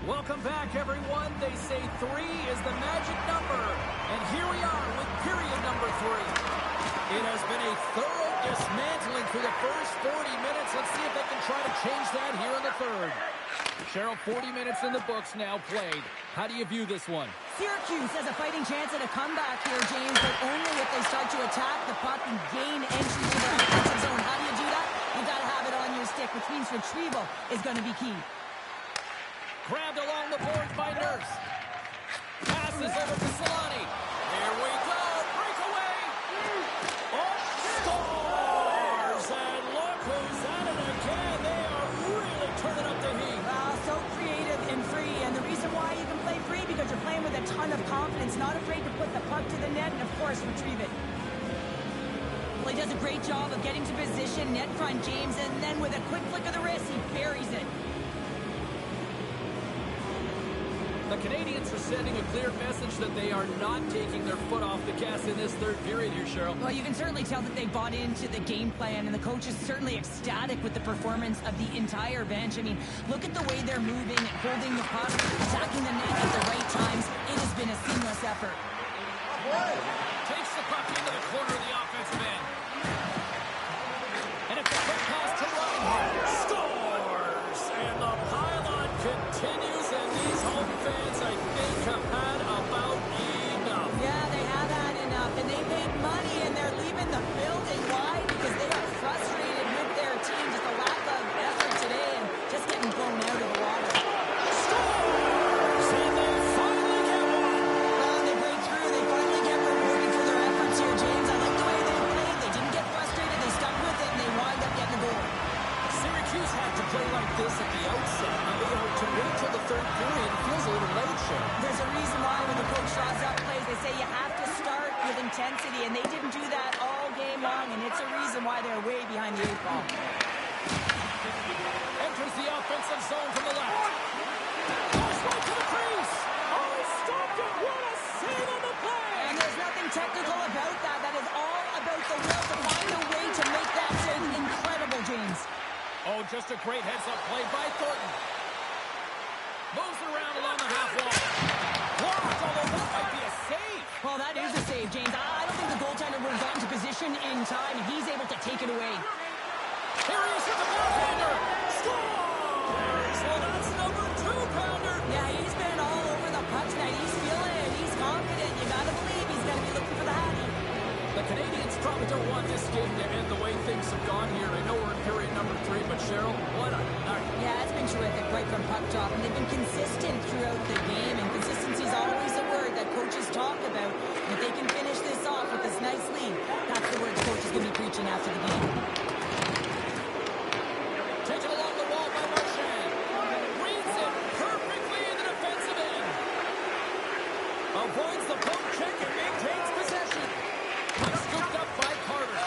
Welcome back, everyone. They say 3 is the magic number. And here we are with period number 3. It has been a thorough dismantling through the first 40 minutes. Let's see if they can try to change that here in the third. Cheryl, 40 minutes in the books now played. How do you view this one? Syracuse has a fighting chance at a comeback here, James, but only if they start to attack the puck and gain entry to their offensive zone. How do you do that? You got to have it on your stick, which means retrieval is going to be key. Grabbed along the boards by Nurse. Passes over to Solani. Here we go. Breakaway. Oh, scores! And look who's at it again. They are really turning up the heat. So creative and free. And the reason why you can play free, because you're playing with a ton of confidence, not afraid to put the puck to the net and, of course, retrieve it. Well, he does a great job of getting to position, net front, James, and then with a quick flick of the wrist, he buries it. The Canadians are sending a clear message that they are not taking their foot off the gas in this third period here, Cheryl. Well, you can certainly tell that they bought into the game plan, and the coach is certainly ecstatic with the performance of the entire bench. I mean, look at the way they're moving, holding the puck, attacking the net at the right times. It has been a seamless effort. Takes the puck into the corner of the offensive end. And it's a quick pass to Reinhardt. Scores! And the pylon continues, and these home fans, I think, have had about enough. Yeah, they have had enough, and they paid money, and they're leaving the building. Why? Because they are frustrated with their team, just a lack of effort today, and just getting blown out of the water. Scores! And they finally get one. Well, they break through. They finally get rewarded for their efforts here, James. I like the way they played. They didn't get frustrated. They stuck with it, and they wind up getting a goal. Syracuse had to play like this at the outset. To wait till the third period feels a little late, Cheryl. There's a reason why when the coach draws up plays, they say you have to start with intensity, and they didn't do that all game long, and it's a reason why they're way behind the 8 ball. Enters the offensive zone from the left. Goes right to the crease. Oh, stopped it. What a save on the play. And there's nothing technical about that. That is all about the will to find a way to make that save incredible, James. Oh, just a great heads-up play by Thornton. Moves around along the half wall. Blocked, although that might be a save. Well, that is a save, James. I don't think the goaltender would have gotten to position in time, and he's able to take it away. Here he is with the backhander. Scores! Well, that's number 2-pounder. Yeah, he's been all over the puck tonight. He's feeling it. He's confident. You got to believe he's going to be looking for the hattie. The Canadians probably don't want this game to end the way things have gone here. I know we're in period number 3, but Cheryl, what a night. Yeah, it's been terrific right from puck drop, and they've been consistent throughout the game, and consistency is always a word that coaches talk about. If they can finish this off with this nice lead, that's the word the coach is going to be preaching after the game. Taken along the wall by Marchand. Reads it perfectly in the defensive end. Avoids the poke check and maintains possession. Scooped up by Carter.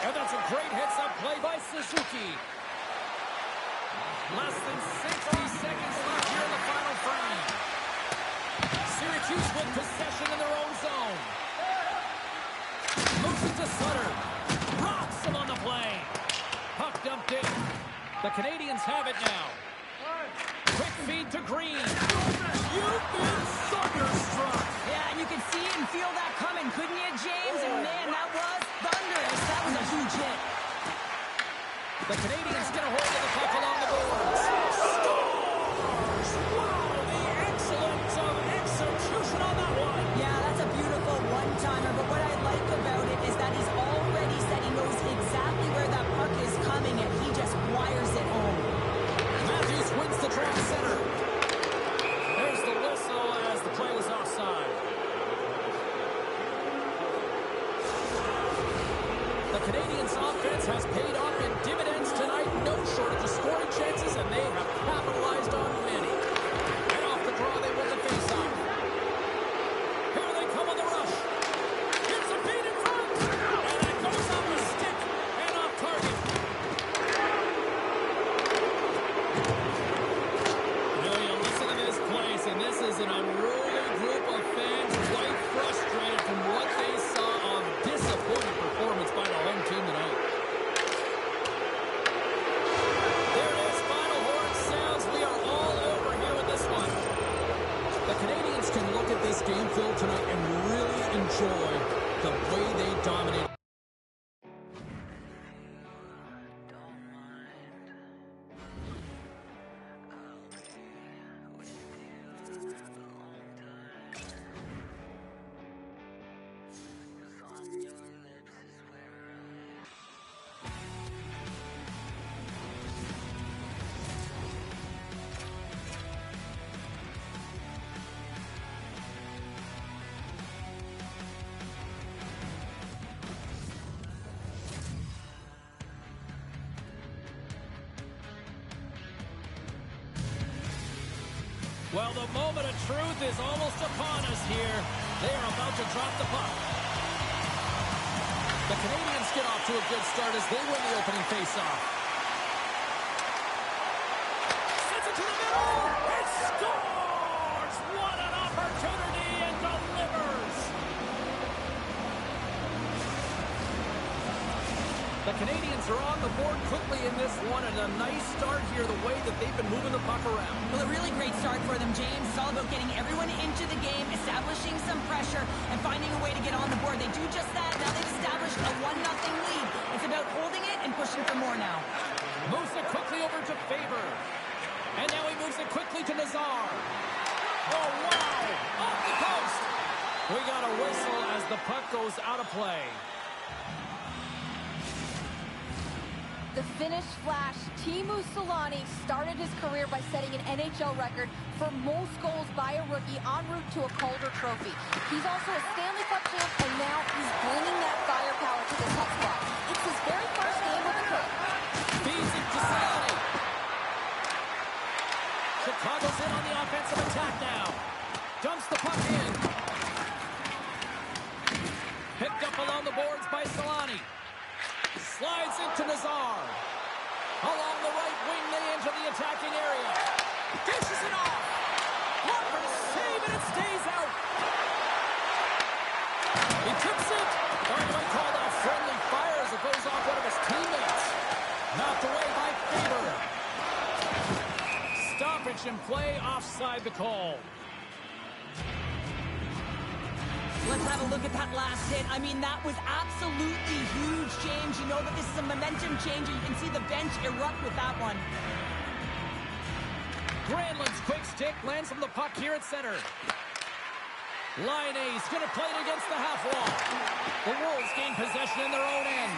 And that's a great heads-up play by Suzuki. Less than 60 seconds left here in the final frame. Syracuse with possession in their own zone. Moves it to Sutter. Rocks him on the play. Puck dumped in. The Canadians have it now. Quick feed to Green. You've been thunderstruck. Yeah, and you can see and feel that coming, couldn't you, James? And man, that was thunderous. That was a huge hit. The Canadians get a hold of the puck along the boards. Scores! Wow, the excellence of execution on that one. Yeah, that's a beautiful one-timer, but what I like about it is that he's already said he knows exactly where that puck is coming, and he just wires it home. Matthews wins the track center. There's the whistle as the play was offside. The Canadians' offense has paid off in dividends tonight. No shortage of scoring can look at this game, Phil, tonight and really enjoy the way they dominate. Well, the moment of truth is almost upon us here. They are about to drop the puck. The Canadians get off to a good start as they win the opening faceoff. Sends it to the middle. It scores! What an opportunity, and delivers! The Canadians are on the board quickly in this one, and a nice start here, the way that they've been moving the puck around. Well, a really great start for them, James. It's all about getting everyone into the game, establishing some pressure, and finding a way to get on the board. They do just that. Now they've established a 1-0 lead. It's about holding it and pushing for more now. Moves it quickly over to Faber. And now he moves it quickly to Nazar. Oh, wow! Off the post! We got a whistle as the puck goes out of play. The Finnish Flash, Teemu Selanne, started his career by setting an NHL record for most goals by a rookie en route to a Calder Trophy. He's also a Stanley Cup champ, and now he's bringing that firepower to the top spot. It's his very first game with the club. Feeds it to Selanne. Chicago's in on the offensive attack now. Dumps the puck in. Picked up along the boards by Selanne. Slides into Nazar. Along the right wing, they enter the attacking area. Dishes it off. Harper save, and it stays out. He tips it. Argument called a friendly fire as it goes off one of his teammates. Knocked away by Faber. Stoppage in play, offside the call. Let's have a look at that last hit. I mean, that was absolutely huge, James. You know that this is a momentum changer. You can see the bench erupt with that one. Granlund's quick stick lands from the puck here at center. Line A's going to play it against the half wall. The Wolves gain possession in their own end.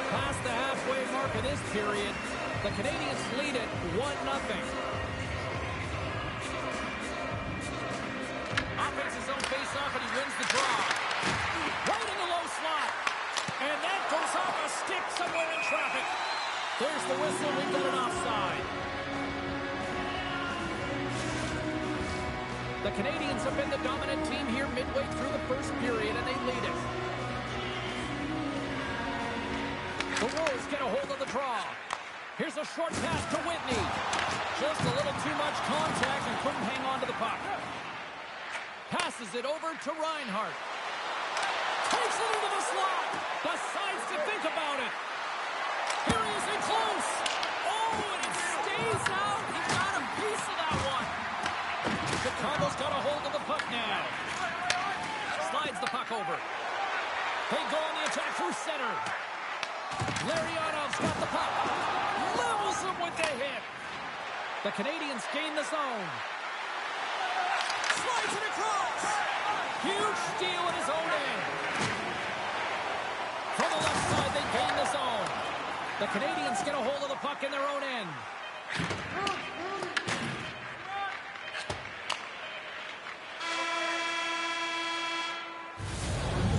Past the halfway mark of this period, the Canadians lead it 1-0. Offense his own face-off, and he wins the draw. Right in the low slot. And that goes off a stick somewhere in traffic. There's the whistle. We've got an offside. The Canadians have been the dominant team here midway through the first period, and they lead it. The Wolves get a hold of the draw. Here's a short pass to Whitney. Just a little too much contact and couldn't hang on to the puck. Passes it over to Reinhart. Takes it into the slot. Decides to think about it. Here he is in close. Oh, and it stays out. He got a piece of that one. Chicago's got a hold of the puck now. Slides the puck over. They go on the attack through center. Larionov's got the puck. Levels him with the hit. The Canadians gain the zone. Slides it across. Huge steal in his own end. From the left side, they gain the zone. The Canadians get a hold of the puck in their own end.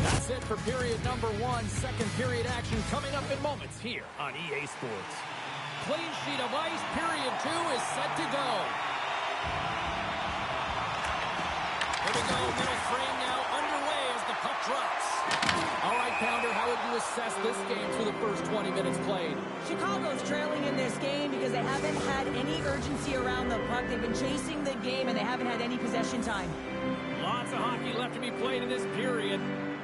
That's it for period number one. Second period action coming up in moments here on EA Sports. Clean sheet of ice. Period two is set to go. Here we go. Middle frame now underway as the puck drops. All right, Pounder, how would you assess this game through the first 20 minutes played? Chicago's trailing in this game because they haven't had any urgency around the puck. They've been chasing the game, and they haven't had any possession time. Lots of hockey left to be played in this period.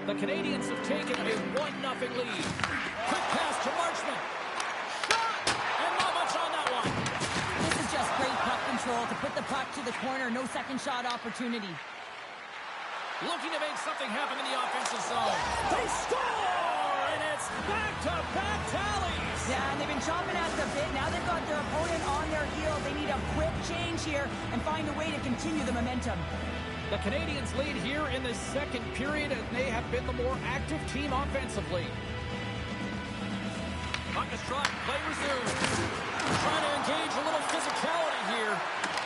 The Canadians have taken a 1-0 lead. Quick pass to Marchment. Shot! And not much on that one. the corner. No second shot opportunity. Looking to make something happen in the offensive zone. They score! And it's back-to-back tallies! Yeah, and they've been chomping at the bit. Now they've got their opponent on their heels. They need a quick change here and find a way to continue the momentum. The Canadians lead here in the second period, and they have been the more active team offensively. Puck is dropped. Play resumes. Trying to engage a little physicality here.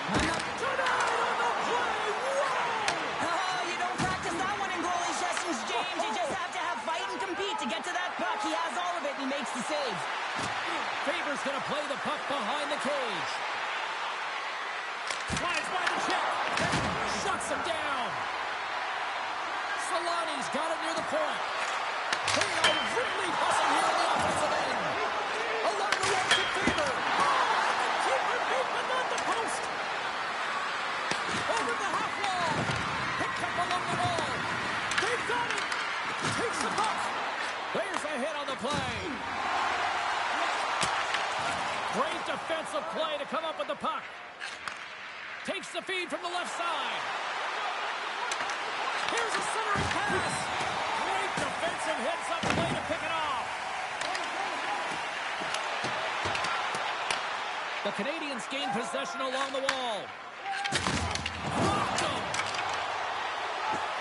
Tonight on the play! Whoa! Oh, you don't practice that one in goalie sessions, James. You just have to have fight and compete to get to that puck. He has all of it, and he makes the save. Faber's going to play the puck behind the cage. Slides by the check. Shuts him down. Solani's got it near the point. They are really buzzing here on the offensive end. Along the wall to Faber. Keeper beat, but not the post. Over the half wall. Picked up along the wall. They've got it. Takes the puck. There's a hit on the play. Great defensive play to come up with the puck. Takes the feed from the left side. Here's a centering pass. Great defensive hits up play to pick it off. The Canadians gain possession along the wall. Rocked him.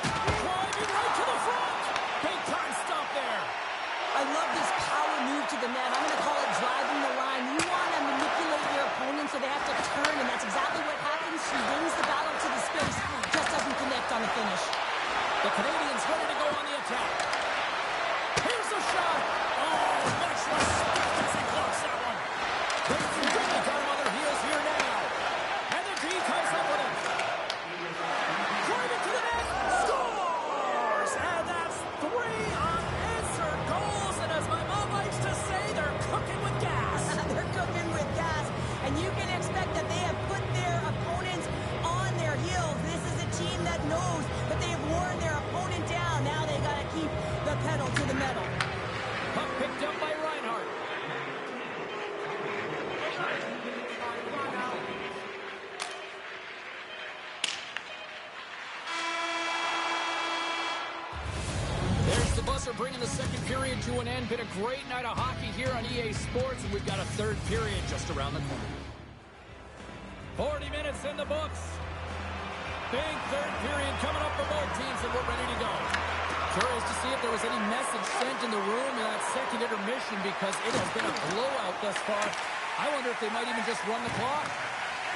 Driving right to the front. Big time stop there. I love this power move to the net. I'm going to call it driving the line. You want to manipulate your opponent so they have to turn, and that's exactly what happens. She wins the battle to the space, just doesn't connect on the finish. The Canadians ready to go on the attack. Here's a shot. Oh, much respect as he blocks that one. They've really got him on their heels here now. And the D comes up with it. Drive it to the net. Scores! And that's 3 unanswered goals. And as my mom likes to say, they're cooking with gas. They're cooking with gas. And you can expect that they have put their opponents on their heels. This is a team that knows that they have worn their opponent down. Now they got to keep the pedal to the metal. Puck picked up by Reinhart. There's the buzzer bringing the second period to an end. Been a great night of hockey here on EA Sports, and we've got a third period just around the corner. 40 minutes in the books. Big third period coming up for both teams, and we're ready to go. Curious to see if there was any message sent in the room in that second intermission, because it has been a blowout thus far. I wonder if they might even just run the clock.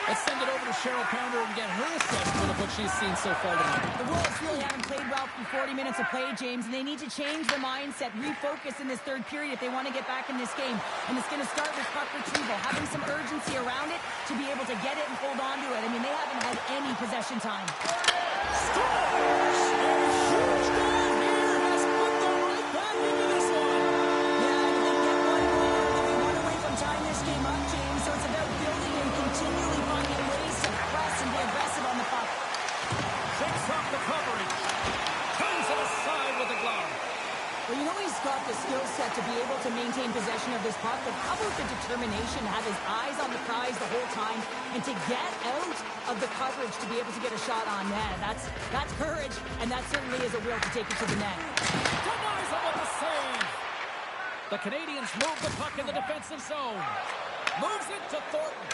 Let's send it over to Cheryl Pounder and get her assessment of what she's seen so far tonight. The Wolves really haven't played well for 40 minutes of play, James, and they need to change their mindset, refocus in this third period if they want to get back in this game. And it's going to start with puck retrieval, having some urgency around it to be able to get it and hold on to it. I mean, they haven't had any possession time. Scores! A huge goal here has put them right back into this one. Yeah, and if they get one more, they'll be one away from tying this game up, James. So it's about building and continually finding ways to press and be aggressive on the puck. Shakes off the coverage. Turns it aside with the glove. Well, you know he's got the skill set to be able to maintain possession of this puck, but how about the determination to have his eyes on the prize the whole time and to get out of the coverage to be able to get a shot on net? That's courage, and that certainly is a will to take it to the net. Denies him with the save. The Canadians move the puck in the defensive zone. Moves it to Thornton.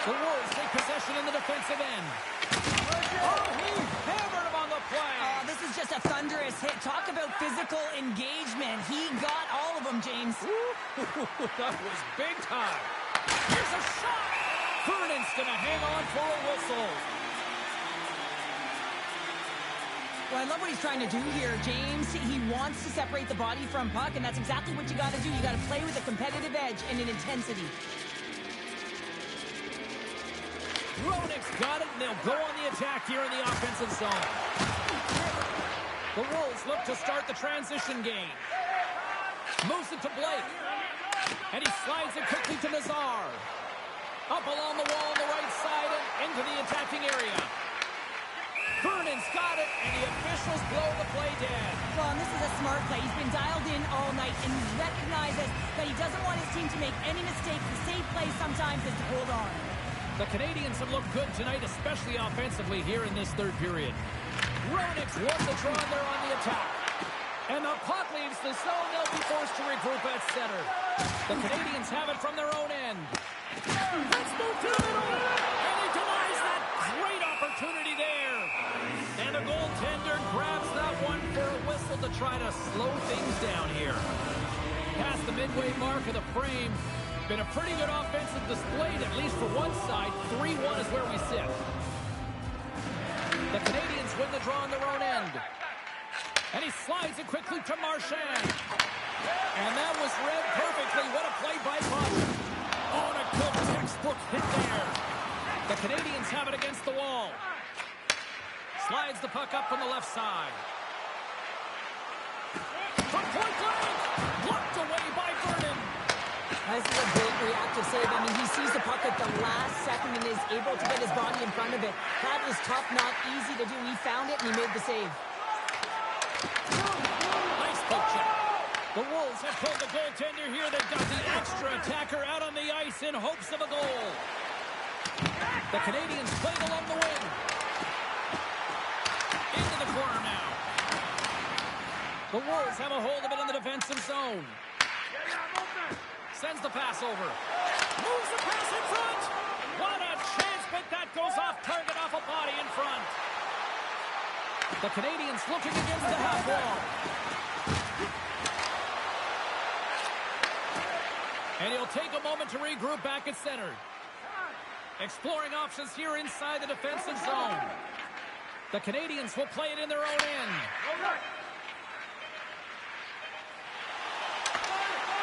The Wolves take possession in the defensive end. Oh, he hammered him on the play. Oh, this is just a thunderous hit. Talk about physical engagement. He got all of them, James. That was big time. Here's a shot. Vernon's going to hang on for a whistle. Well, I love what he's trying to do here, James. He wants to separate the body from puck, and that's exactly what you got to do. You got to play with a competitive edge and an intensity. Ronick's got it, and they'll go on the attack here in the offensive zone. The Wolves look to start the transition game. Moves it to Blake. And he slides it quickly to Nazar. Up along the wall on the right side and into the attacking area. Vernon's got it, and the officials blow the play dead. Well, and this is a smart play. He's been dialed in all night, and he recognizes that he doesn't want his team to make any mistakes. The safe play sometimes is to hold on. The Canadians have looked good tonight, especially offensively here in this third period. Roenick's won the draw, and they're on the attack. And the puck leaves the zone. They'll be forced to regroup at center. The Canadians have it from their own end. Let's move to the middle. And he denies that great opportunity there. And the goaltender grabs that one for a whistle to try to slow things down here. Past the midway mark of the frame. Been a pretty good offensive display, at least for one side. 3-1 is where we sit. The Canadians win the draw on their own end. And he slides it quickly to Marchand. And that was read perfectly. What a play by Buck. Oh, and a good textbook hit there. The Canadians have it against the wall. Slides the puck up from the left side. From point blank. Blocked away by Vernon. This is a big reactive save. I mean, he sees the puck at the last second and is able to get his body in front of it. That was tough, not easy to do. He found it and he made the save. Nice poke check. The Wolves have pulled the goaltender here. They've got the extra attacker out on the ice in hopes of a goal. The Canadians playing along the wing. Into the corner now. The Wolves have a hold of it in the defensive zone. Sends the pass over. Moves the pass in front. What a chance, but that goes off target, off a body in front. The Canadians looking against the half wall. And he'll take a moment to regroup back at center. Exploring options here inside the defensive zone. The Canadians will play it in their own end.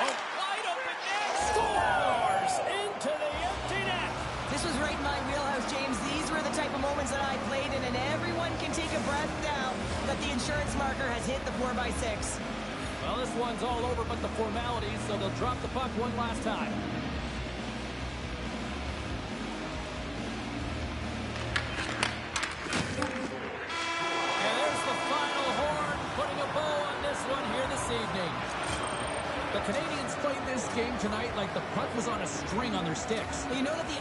Oh, wide open net. Scores into the empty net. This was right in my wheelhouse, James. These were the type of moments that I played in, and everyone can take a breath now that the insurance marker has hit the 4x6. Well, this one's all over but the formalities, so they'll drop the puck one last time. And there's the final horn, putting a bow on this one here this evening. The Canadians played this game tonight like the puck was on a string on their sticks. Well, you know that the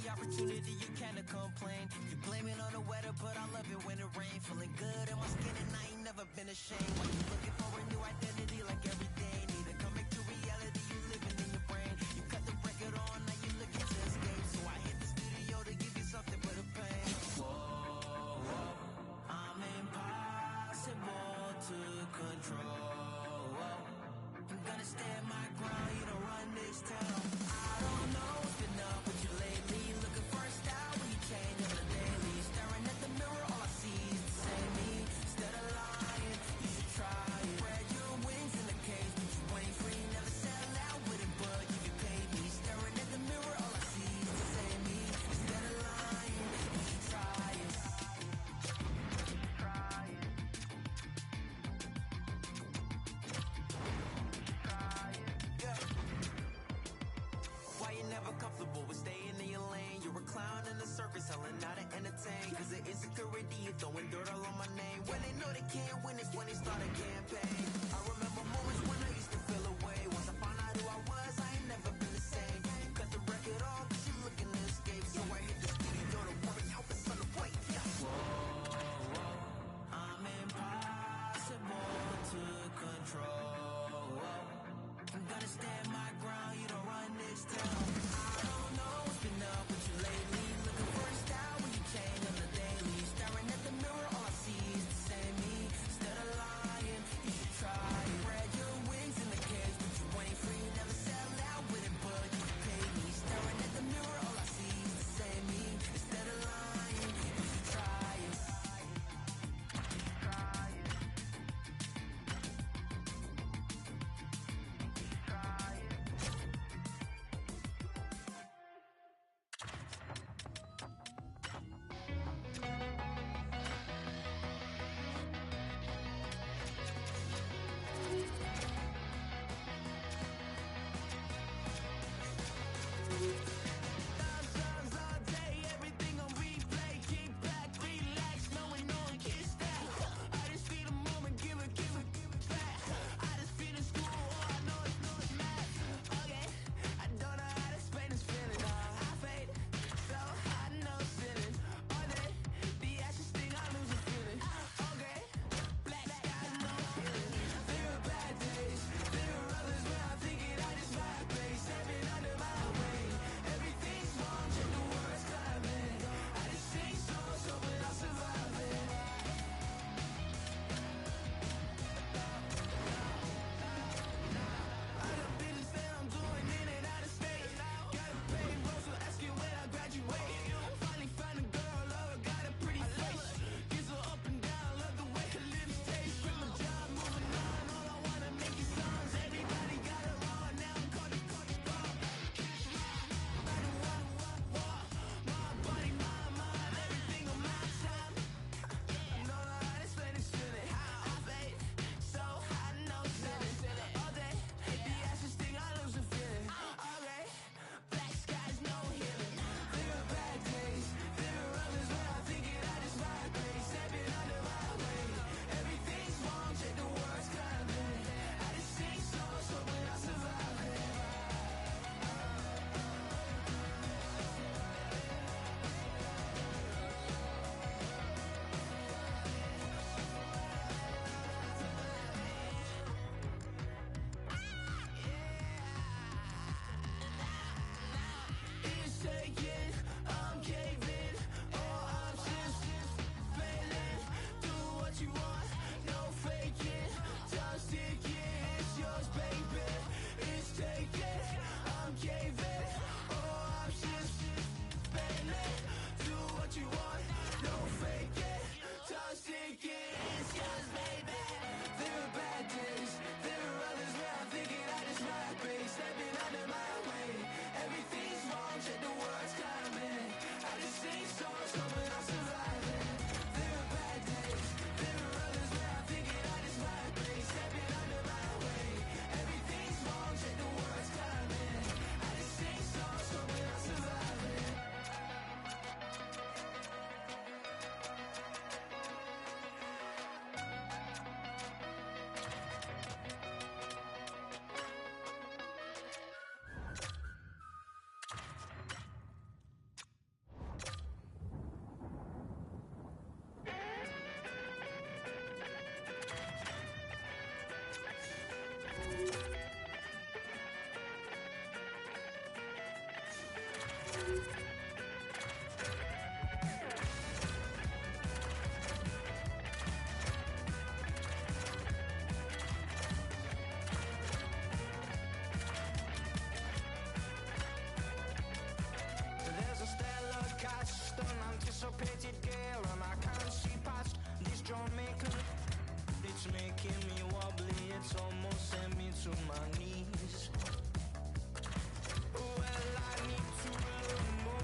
opportunity, you cannot complain. You blame it on the weather, but I love it when it rains. Feeling good in my skin and I ain't never been ashamed. When you looking for a new identity like every day, need to come back to reality, you living in your brain. You cut the record on, now you looking to escape. So I hit the studio to give you something but a pain. Whoa, whoa, I'm impossible to control. I'm gonna stand my ground, you don't run this town. I don't know what's been up with you lately. Looking for a style when you change on the daily. Staring at the mirror, all I see is the same me. Instead of lying, you should try it. Spread your wings in the cage, but you ain't free. Never sell out with it, but you can pay me. Staring at the mirror, all I see is the same me. Instead of lying, you should try it. Try it. Why you never comfortable with staying in your lane? You're a clown in the circus, selling out to entertain. Cause the insecurity, you throwing dirt all on my name. When they know they can't win, it's when they start a campaign. I remember moments when I used to feel away. Once I found out who I was, I ain't never been the same. You cut the record off, cause you looking to escape. So I hit the studio to work out the sun of white. Yeah. Whoa, whoa, I'm impossible to control. I'm gonna stand my ground, you don't run this town. I don't know what's been up with you lately. Looking for a style when you change on the daily. Staring at the mirror, all I see is the same me. Instead of lying, you should try it. Spread your There's a stellar cast, an anticipated gale, and I can't see past this drum maker. It's making me wobbly, it's almost sent me to my knees. Well, I need to learn more.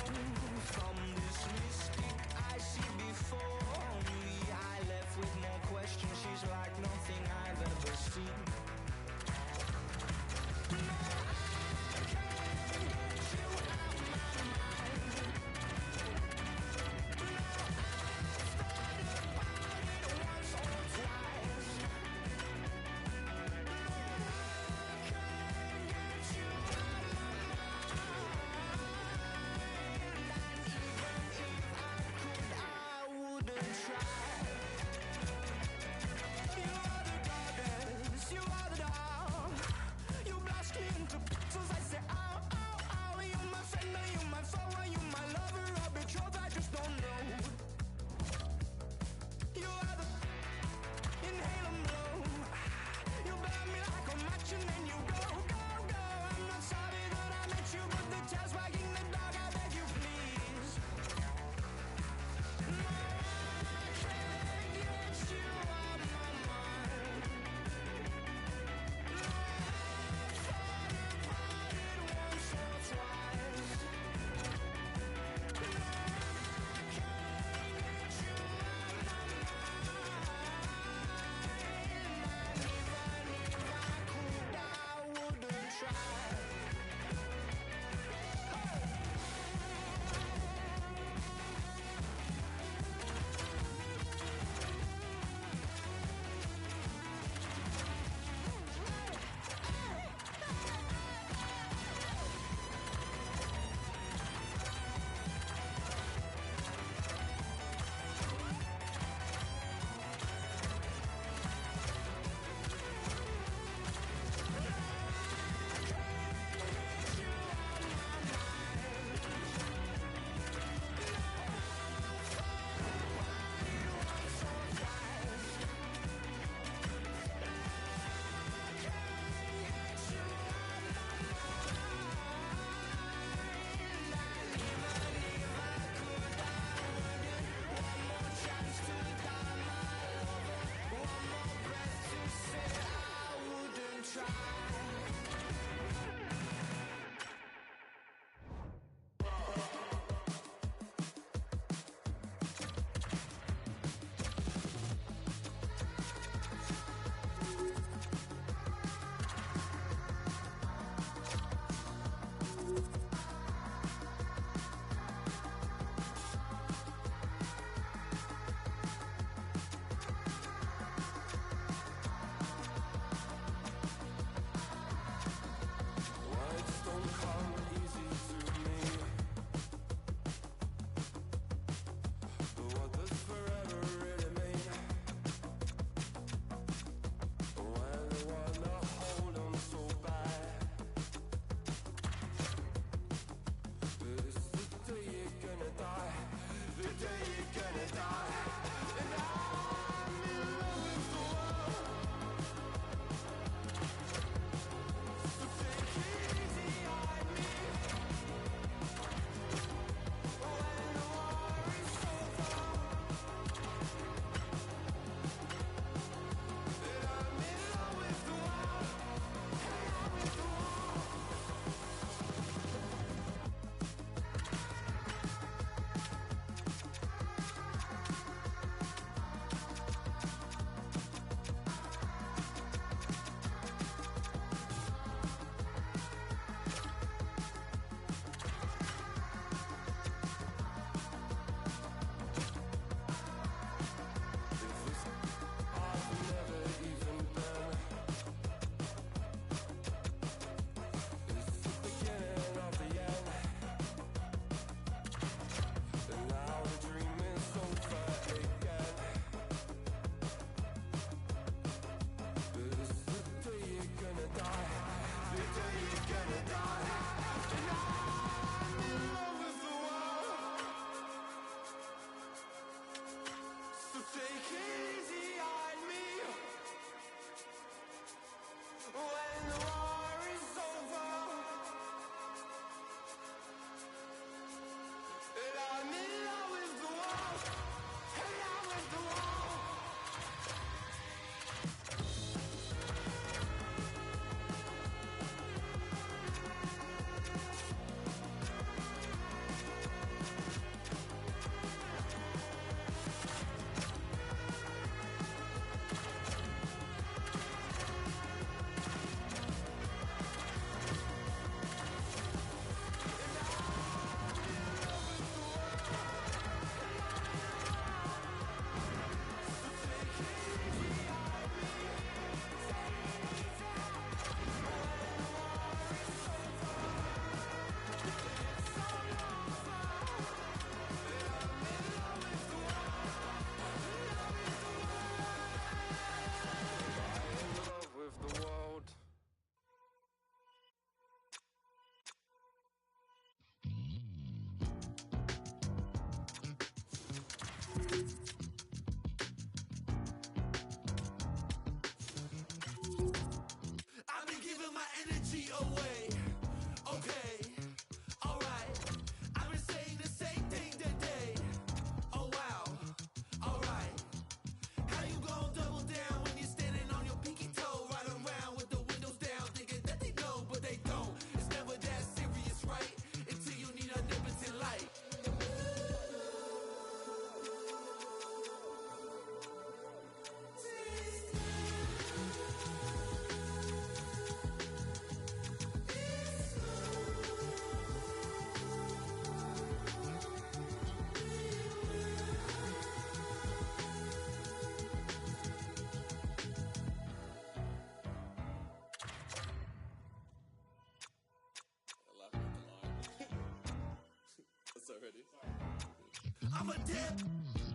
I'm a dip,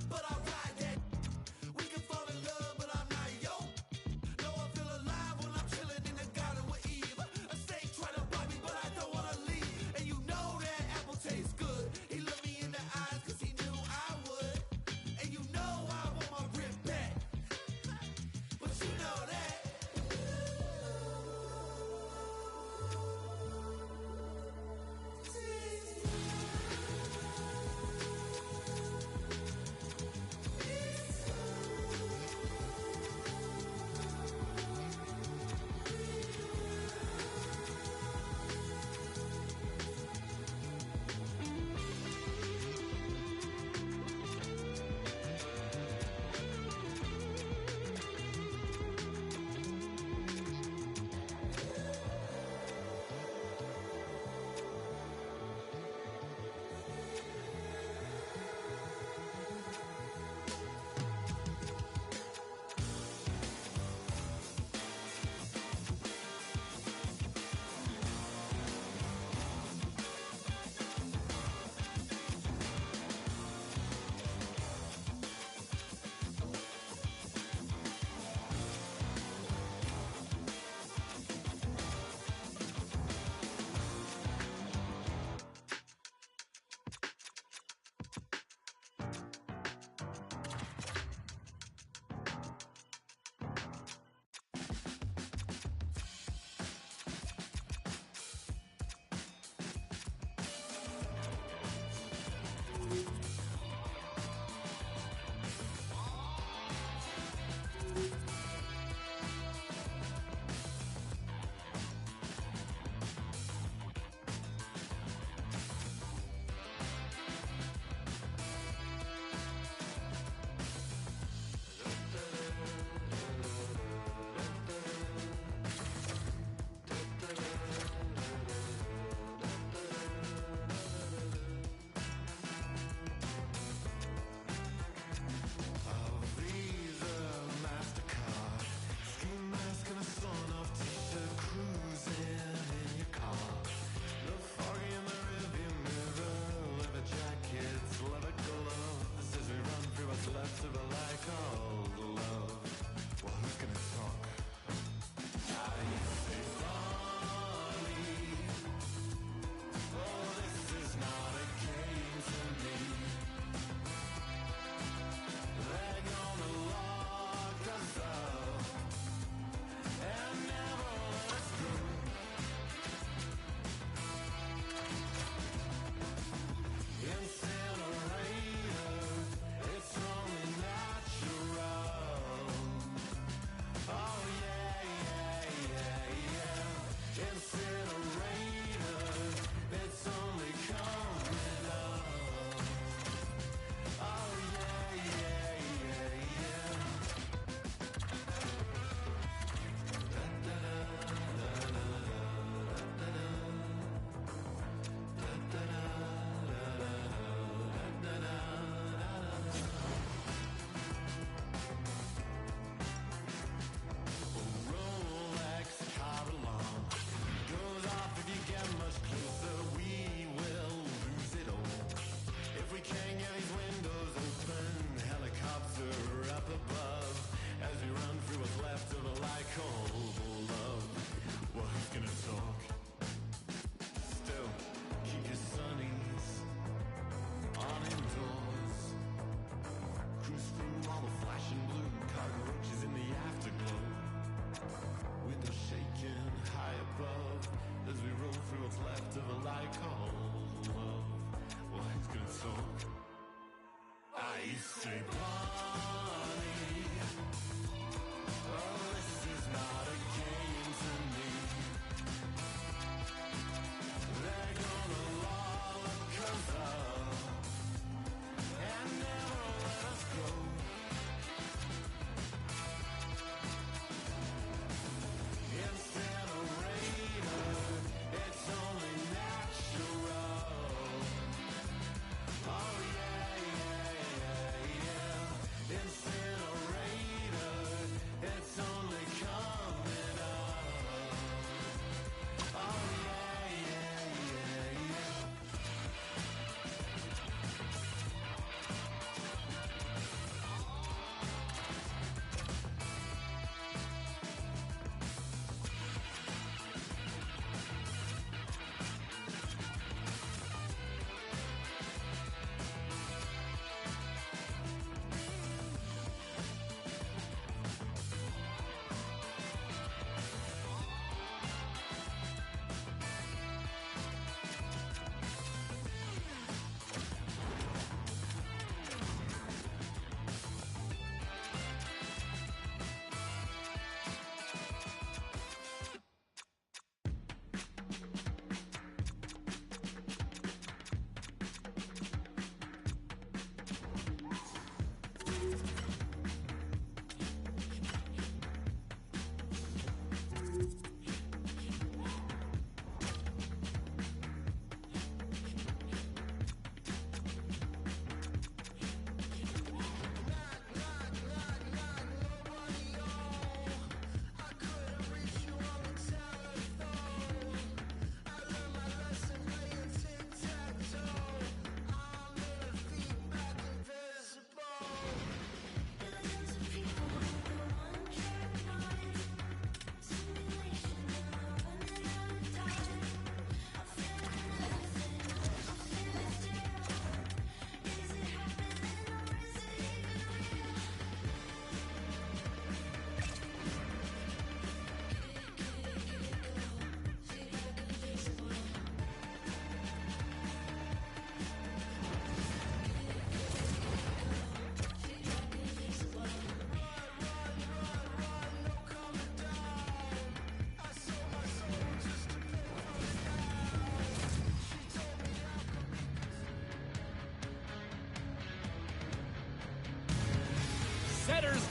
but I ride that. We can fall in love, but I'm not yo. No, I feel alive when I'm chilling in the garden with Eve. A snake trying to bite me, but I don't want to leave. And you know that apple tastes good. He looked me in the eyes cause he knew I would. And you know I want my rib back. But you know that. Oh yeah, yeah, yeah, yeah.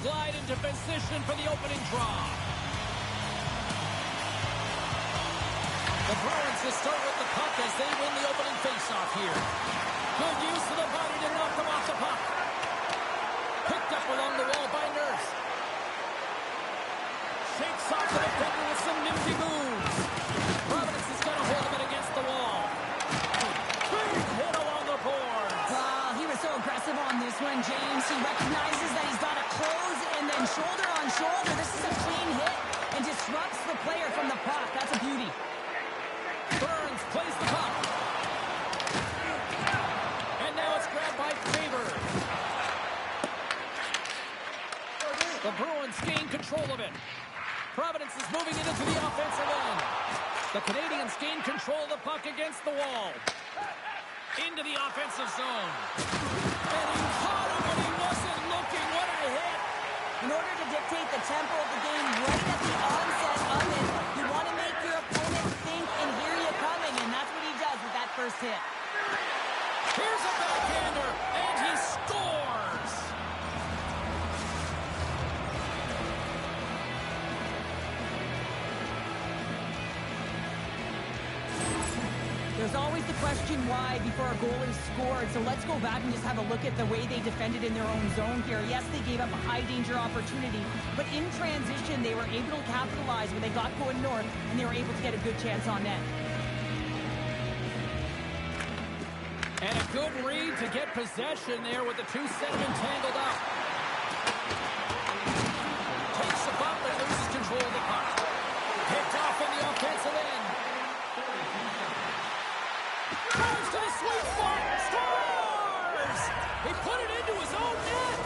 glide into position for the opening draw. The Bruins will start with the puck as they win the opening faceoff here. Good use of the body to knock them off the puck. Picked up along the wall by Nurse. Shakes off the defender with some nifty moves. Providence has got a hold of it against the wall. Big hit along the boards. Wow, he was so aggressive on this one, James. He recognizes that he's got to close and then shoulder on shoulder. This is a clean hit and disrupts the player from the puck. That's a beauty. Burns plays the puck. And now it's grabbed by Faber. The Bruins gain control of it. Providence is moving it into the offensive end. The Canadians gain control of the puck against the wall. Into the offensive zone. And he caught him when he wasn't looking. What a hit. In order to dictate the tempo of the game right at the onset of it, you want to make your opponent think and hear you coming, and that's what he does with that first hit. Here's a backhander, and he scores! There's always the question why before a goal is scored, so let's go back and just have a look at the way they defended in their own zone here. Yes, they gave up a high-danger opportunity, but in transition, they were able to capitalize when they got going north, and they were able to get a good chance on net. And a good read to get possession there with the two centermen tangled up. Takes the bump and loses control of the puck. Picked off on the offensive end. Comes to the sweet spot. Scores! He put it into his own net.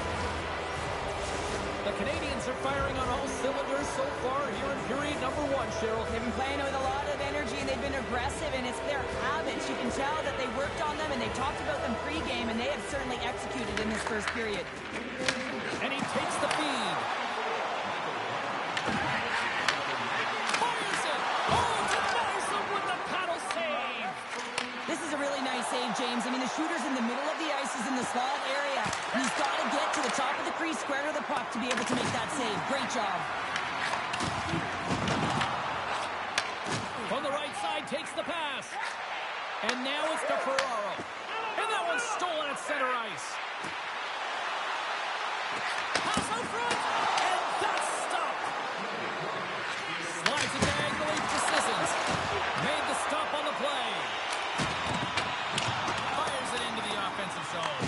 The Canadians are firing on all cylinders so far here in period number one, Cheryl. They've been playing with a lot of energy, and they've been aggressive, and it's their habits. You can tell that they worked on them, and they talked about them pregame, and they have certainly executed in this first period. And he takes the feed. Fires it. Oh, denies him with the paddle save. This is a really nice save, James. I mean, the shooter's in the middle of the ice. He's in the slot area. And he's got to get to the top of the crease, square to the puck to be able to make that save. Great job. From the right side, takes the pass. And now it's to Ferraro. And that one's stolen at center ice. Pass out front. And that's stopped. Slides it diagonally to Sissons. Made the stop on the play. Fires it into the offensive zone.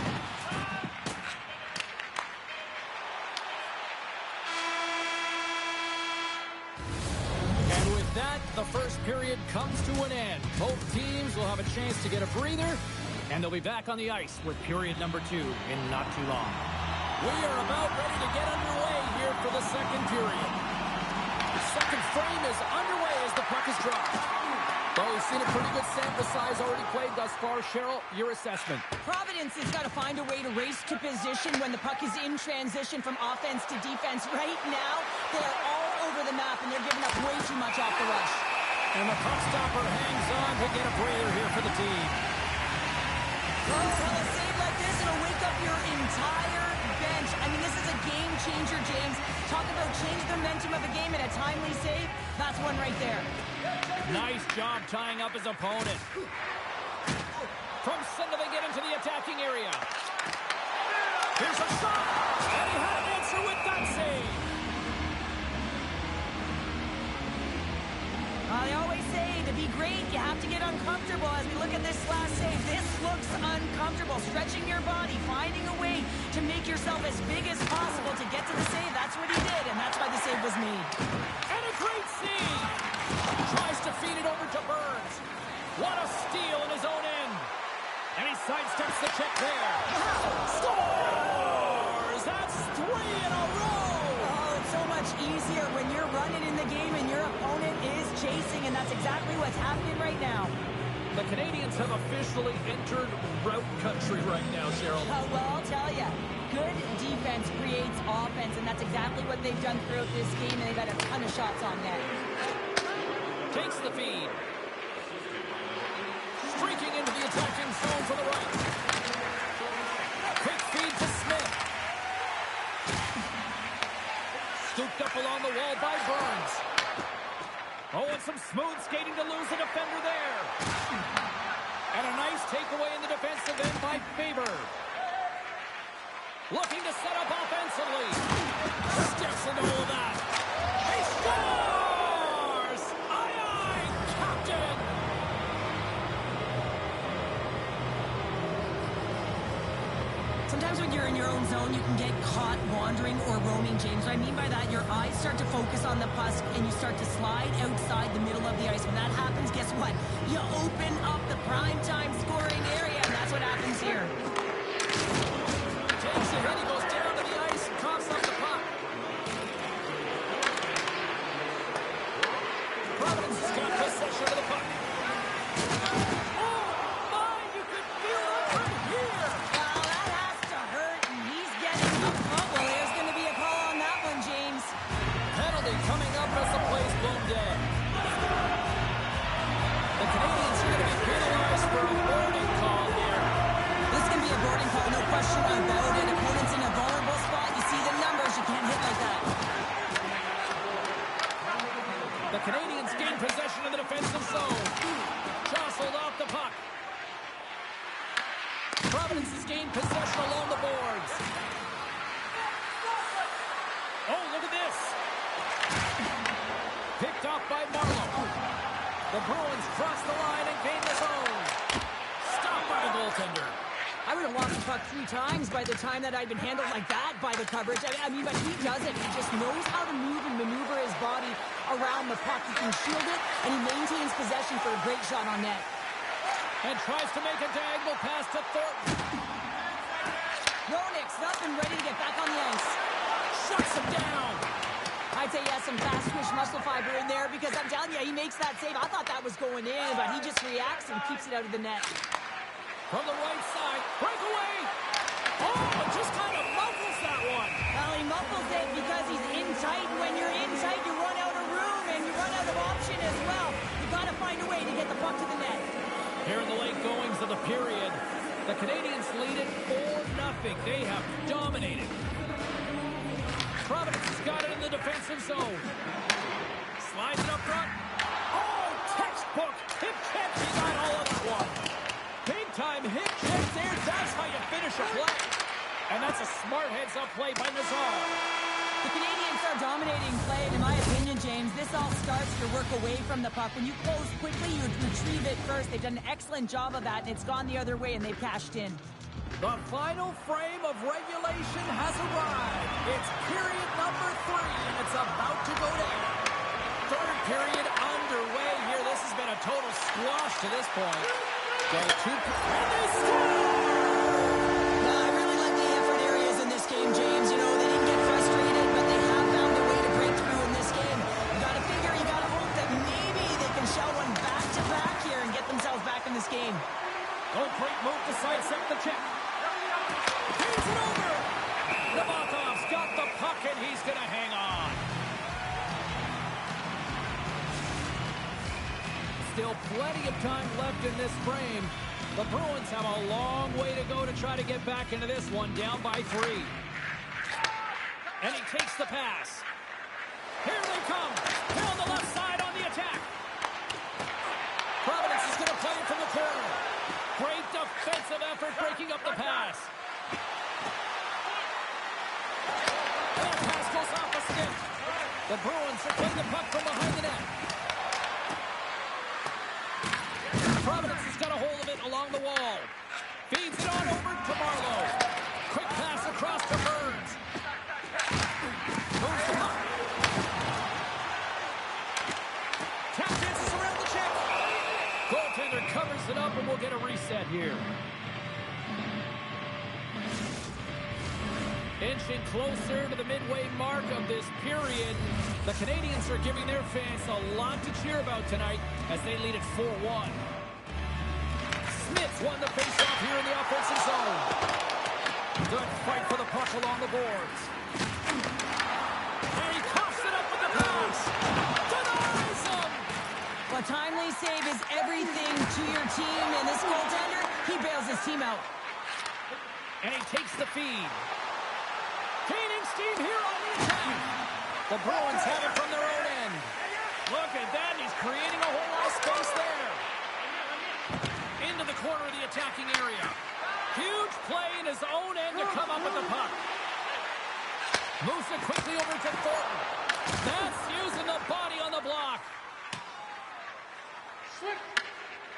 And with that, the first period comes to an end. Both teams will have a chance to get a breather, and they'll be back on the ice with period number 2 in not too long. We are about ready to get underway here for the second period. The second frame is underway as the puck is dropped. Well, we've seen a pretty good sample size already played thus far. Cheryl, your assessment. Providence has got to find a way to race to position when the puck is in transition from offense to defense. Right now, they're all over the map, and they're giving up way too much off the rush. And the puck stopper hangs on to get a breather here for the team. Oh, well, a save like this, it'll wake up your entire bench. I mean, this is a game changer, James. Talk about change the momentum of a game in a timely save. That's one right there. Nice job tying up his opponent. From center, they get into the attacking area. Here's a shot, and he had an answer with that save. They always say to be great, you have to get uncomfortable. As we look at this last save, this looks uncomfortable. Stretching your body, finding a way to make yourself as big as possible to get to the save. That's what he did, and that's why the save was made. And a great save. Tries to feed it over to Burns. What a steal in his own end. And he sidesteps the check there. Scores! That's 3 in a row! Oh, it's so much easier when you're running in the game and your opponent is chasing, and that's exactly what's happening right now. The Canadians have officially entered route country right now, Cheryl. Well, I'll tell you, good defense creates offense, and that's exactly what they've done throughout this game, and they've had a ton of shots on net. Takes the feed. Streaking into the attacking zone for the right. Quick feed to Smith. Smooth skating to lose the defender there. And a nice takeaway in the defensive end by Faber. Looking to set up offensively. Steps into all of that. He scores! Aye, aye, Captain! Sometimes when you're in your own zone, you can get caught wandering or roaming, James. What I mean by that, your eyes start to focus on the puck and you start to slide outside the middle of the ice. When that happens, guess what? You open up the primetime scoring area, and that's what happens here. Takes it, and he goes down to the ice and coughs up the puck. Providence has got possession of the puck. Oh, my, you could feel it from here. Well, that has to hurt, and he's getting a fumble. There's going to be a call on that one, James. Penalty coming up as the play's blown dead. The Canadians are going to be penalized for a boarding call here. This can be a boarding call, no question about it. Opponent's in a vulnerable spot. You see the numbers. You can't hit like that. The Canadians gain possession of the defensive zone. Jostled off the puck. Providence has gained possession along the boards. Oh, look at this. Picked off by Marlowe. The Bruins cross the line and gain the zone. Stopped by the goaltender. I would have lost the puck 3 times by the time that I'd been handled like that by the coverage. I mean, but he doesn't. He just knows how to move and maneuver his body around the puck. He can shield it, and he maintains possession for a great shot on net. And tries to make a diagonal pass to Thornton. Roenick's up and ready to get back on the ice. Shuts him down. I'd say he has some fast twitch muscle fiber in there because I'm telling you, he makes that save. I thought that was going in, but he just reacts and keeps it out of the net. From the right side, breakaway. Oh, it just kind of muffles that one. Well, he muffles it because he's in tight, and when you're in tight, you run out of room, and you run out of option as well. You got to find a way to get the puck to the net. Here in the late goings of the period, the Canadians lead it 4-0. They have dominated. Providence has got it in the defensive zone. Slides it up front. Oh, textbook. Hip check. He got all of that one. Big time hip check there. That's how you finish a play. And that's a smart heads-up play by Nazar. The Canadians are dominating play, and in my opinion, James, this all starts to work away from the puck. When you close quickly, you retrieve it first. They've done an excellent job of that, and it's gone the other way, and they've cashed in. The final frame of regulation has arrived. It's period number 3, and it's about to go down. Third period underway here. This has been a total squash to this point. And they score! I really like the effort areas in this game, James. You know, they didn't get frustrated, but they have found a way to break through in this game. You got to figure, you got to hope that maybe they can shell one back-to-back here and get themselves back in this game. Oh, great move to sidestep the check. He's it over. Nabokov's got the puck, and he's going to hang on. Still plenty of time left in this frame. The Bruins have a long way to go to try to get back into this one, down by 3. And he takes the pass. Here they come. They're on the left side on the attack. Providence is going to play it from the corner. Great defensive effort breaking up the pass. And that pass goes off a stick. The Bruins are playing the puck from behind the net. Providence has got a hold of it along the wall. Feeds it on over to Marlowe. Quick pass across to Burns. Moves the puck. Tap dances around the check. Goaltender covers it up, and we'll get a reset here. Inching closer to the midway mark of this period. The Canadians are giving their fans a lot to cheer about tonight as they lead it 4-1. Smith's won the faceoff here in the offensive zone. Good fight for the puck along the boards. And he coughs it up with the pass. Denies him. A timely save is everything to your team, and this goaltender, he bails his team out. And he takes the feed. Gaining steam here on the attack. The Bruins have it from their own end. Look at that. He's creating a whole lot of space there. Into the corner of the attacking area. Huge play in his own end to come up with the puck. Moves it quickly over to Thornton. That's using the body on the block.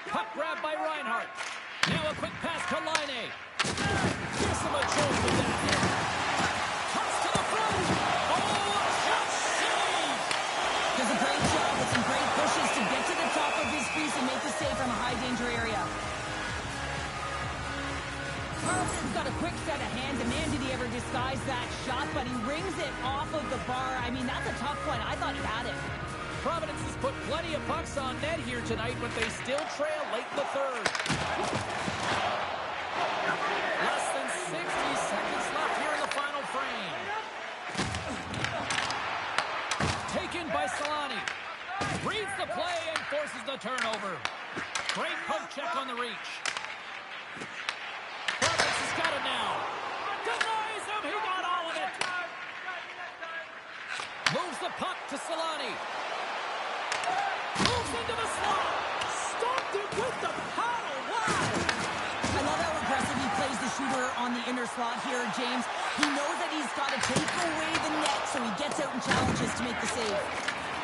Puck grabbed by Reinhart. Now a quick pass to Laine. Gives him a choice with that hit. Cuts to the front. Oh, shot saved. Does a great job with some great pushes to get to the top of his crease and make the save from a high-danger area. Carlson's got a quick set of hands, and man, did he ever disguise that shot, but he rings it off of the bar. I mean, that's a tough one. I thought he had it. Providence has put plenty of pucks on net here tonight, but they still trail late in the third. Less than 60 seconds left here in the final frame. Taken by Solani. Reads the play and forces the turnover. Great poke check on the reach. Providence has got it now. Denies him. He got all of it. Moves the puck to Solani. Moves into the slot. Stopped it with the paddle. Wow. I love how aggressive he plays the shooter on the inner slot here, James. He knows that he's got to take away the net, so he gets out and challenges to make the save.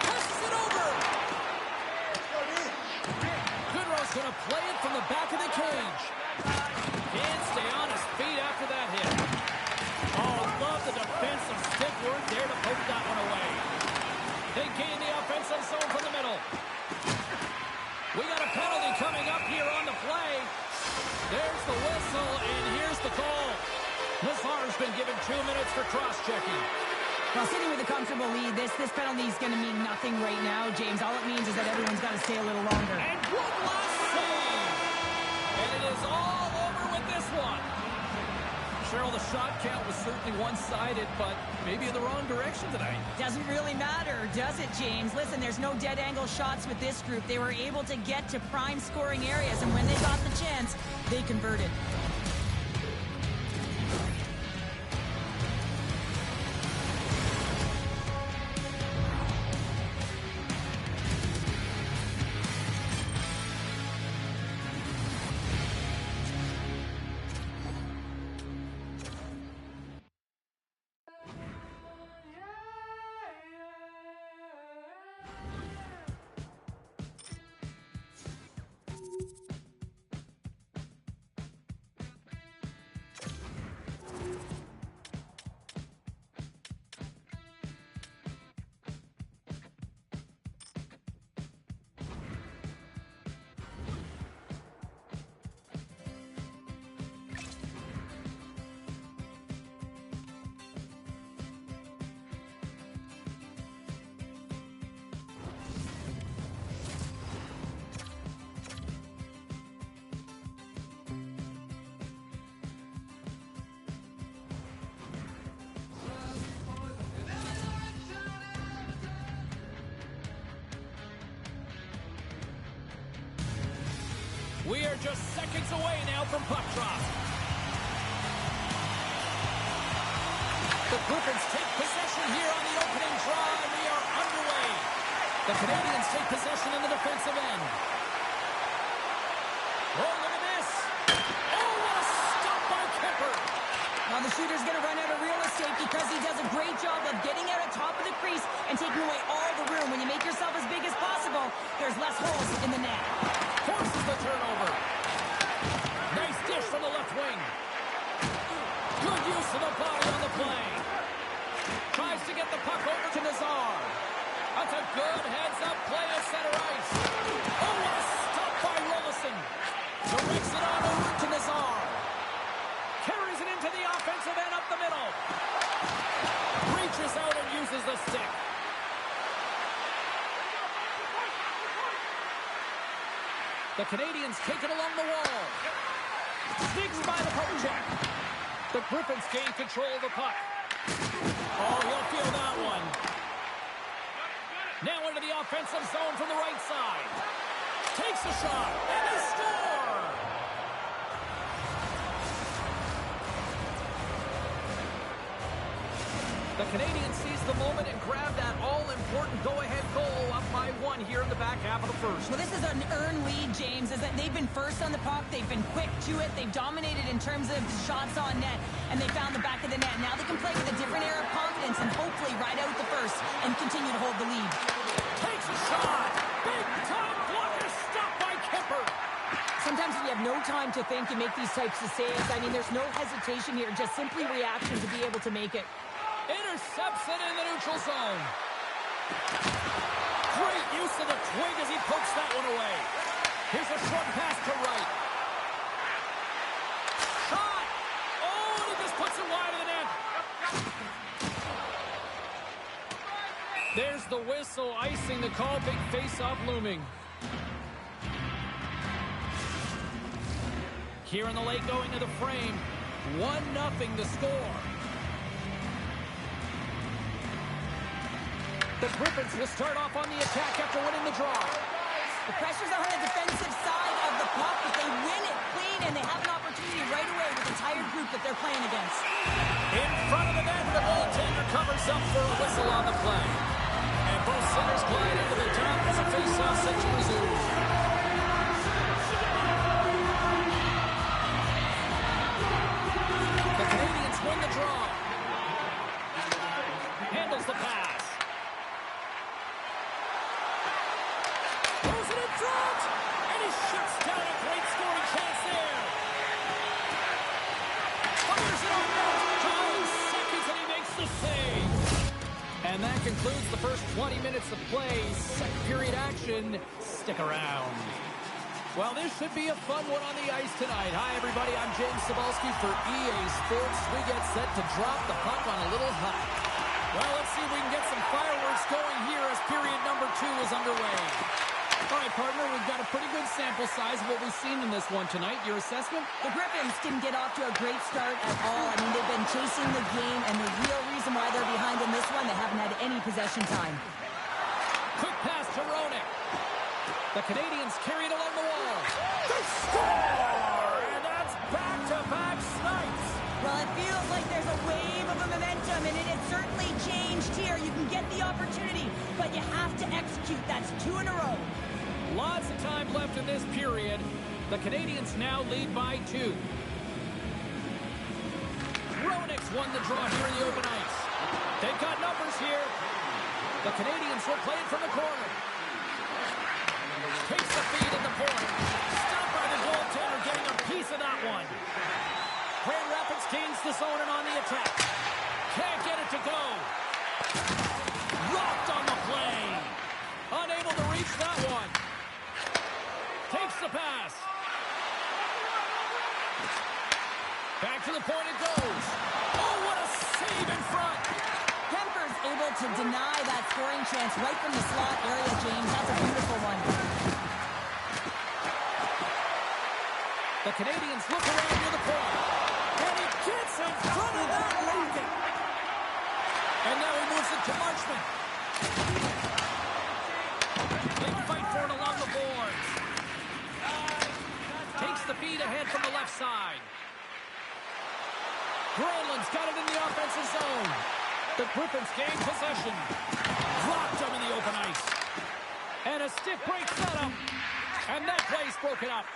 Passes it over. Goodrow's going to play it from the back of the cage. Can't stay on his feet after that hit. Oh, love the defensive stick work there to poke that one away. They gain the offensive zone from the middle. We got a penalty coming up here on the play. There's the whistle, and here's the call. Nazar's been given 2 minutes for cross-checking. Well, sitting with a comfortable lead, this penalty is going to mean nothing right now, James. All it means is that everyone's got to stay a little longer. And one last save. And it is all over with this one. Cheryl, the shot count was certainly one-sided, but maybe in the wrong direction tonight. Doesn't really matter, does it, James? Listen, there's no dead-angle shots with this group. They were able to get to prime scoring areas, and when they got the chance, they converted. We are just seconds away now from puck drop. The Griffins take possession here on the opening draw, and we are underway. The Canadians take possession in the defensive end. Oh, look at this. Oh, what a stop by Kemper. Now the shooter's going to run out of real estate because he does a great job of getting out on top of the crease and taking away all the room. When you make yourself as big as possible, there's less holes in the net. Forces the turnover. Nice dish from the left wing. Good use of the body on the play. Tries to get the puck over to Nazar. That's a good heads-up play at center ice. Oh, what a stop by Rollison. Directs it on over to Nazar. Carries it into the offensive end up the middle. Reaches out and uses the stick. The Canadians take it along the wall. Sneaks by the poke check. The Griffins gain control of the puck. Oh, he'll feel that one. Now into the offensive zone from the right side. Takes a shot, and they score! The Canadians seize the moment and grab that all-important go-ahead goal up by 1 here in the back half of the first. Well, this is an earned lead, James. Is that they've been first on the puck. They've been quick to it. They've dominated in terms of shots on net, and they found the back of the net. Now they can play with a different air of confidence and hopefully ride out the first and continue to hold the lead. Takes a shot. Big time blocker stopped by Kemper. Sometimes when you have no time to think, you make these types of saves. I mean, there's no hesitation here, just simply reaction to be able to make it. Intercepts it in the neutral zone. Great use of the twig as he pokes that one away. Here's a short pass to right. Shot! Oh, and he just puts it wide of the net. There's the whistle, icing the call. Big face-off looming. Here in the late going to the frame. 1-0 the score. The Griffins will start off on the attack after winning the draw. The pressure's on the defensive side of the puck, but they win it clean, and they have an opportunity right away with the tired group that they're playing against. In front of the net, the goaltender covers up for a whistle on the play. And both centers glide into the top as a face-off set to resume. The Canadians win the draw. Handles the pass. Throws it in front. And he shuts down a great scoring chance there. Fires it on net. 5 seconds and he makes the save. And that concludes the first 20 minutes of play. Second period action. Stick around. Well, this should be a fun one on the ice tonight. Hi, everybody. I'm James Cebulski for EA Sports. We get set to drop the puck on a little high. Well, let's see if we can get some fireworks going here as period number 2 is underway. All right, partner, we've got a pretty good sample size of what we've seen in this one tonight. Your assessment? The Griffins didn't get off to a great start at all. I mean, they've been chasing the game, and the real reason why they're behind in this one, they haven't had any possession time. Quick pass to Roenick. The Canadians carry it along the wall. They score! And that's back-to-back snipes. Well, it feels like there's a wave of momentum, and it has certainly changed here. You can get the opportunity, but you have to execute. That's 2 in a row. Lots of time left in this period. The Canadians now lead by 2. Roenick's won the draw here in the open ice. They've got numbers here. The Canadians will play it from the corner. Takes the feed at the point. Stopped by the goaltender, getting a piece of that one. Grand Rapids gains the zone and on the attack. Can't get it to go. Rocked on the play. Unable to reach that one. Takes the pass. Back to the point it goes. Oh, what a save in front. Kemper's able to deny that scoring chance right from the slot area, James. That's a beautiful one. The Canadians look around near the point. And he gets in front of that Lincoln. And now he moves it to Marchman. They fight for it along the boards. Takes the feed ahead from the left side. Granlund's got it in the offensive zone. The Griffins gain possession. Blocked him in the open ice. And a stiff break setup. And that play's broken up.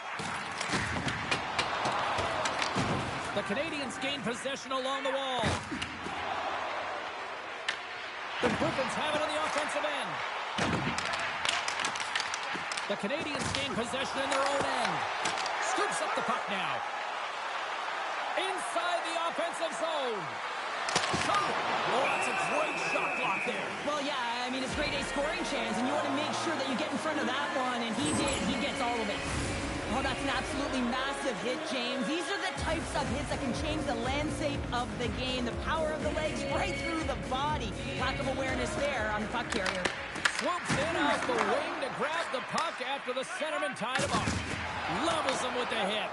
The Canadians gain possession along the wall. The Griffins have it on the offensive end. The Canadians gain possession in their own end. Scoops up the puck now. Inside the offensive zone. Shot. Oh, that's a great shot block there. Well, yeah, I mean, it's grade A scoring chance, and you want to make sure that you get in front of that one, and he did. He gets all of it. Oh, that's an absolutely massive hit, James. These are the types of hits that can change the landscape of the game. The power of the legs right through the body. Lack of awareness there on the puck carrier. Swoops in off the wing to grab the puck after the centerman tied him up. Levels him with the hit.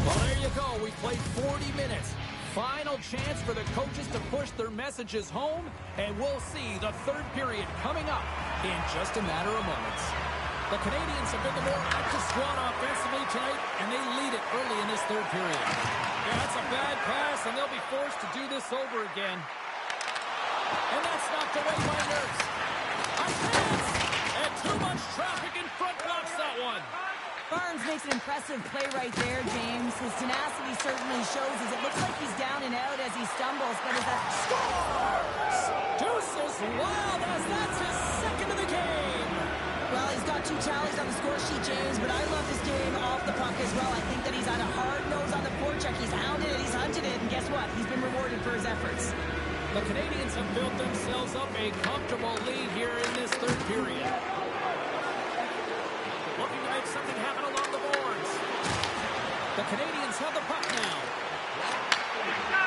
Well, there you go. We played 40 minutes. Final chance for the coaches to push their messages home, and we'll see the third period coming up in just a matter of moments. The Canadians have been the more active squad offensively tonight, and they lead it early in this third period. Yeah, that's a bad pass, and they'll be forced to do this over again. And that's knocked away by Nurse. A chance! And too much traffic in front blocks that one. Barnes makes an impressive play right there, James. His tenacity certainly shows as it looks like he's down and out as he stumbles, but as that Scores! Deuces wild as that's his second of the game. Well, he's got 2 tallies on the score sheet, James, but I love his game off the puck as well. I think that he's had a hard nose on the forecheck. He's hounded it, he's hunted it, and guess what? He's been rewarded for his efforts. The Canadians have built themselves up a comfortable lead here in this third period. Looking to make something happen along the boards. The Canadians have the puck now.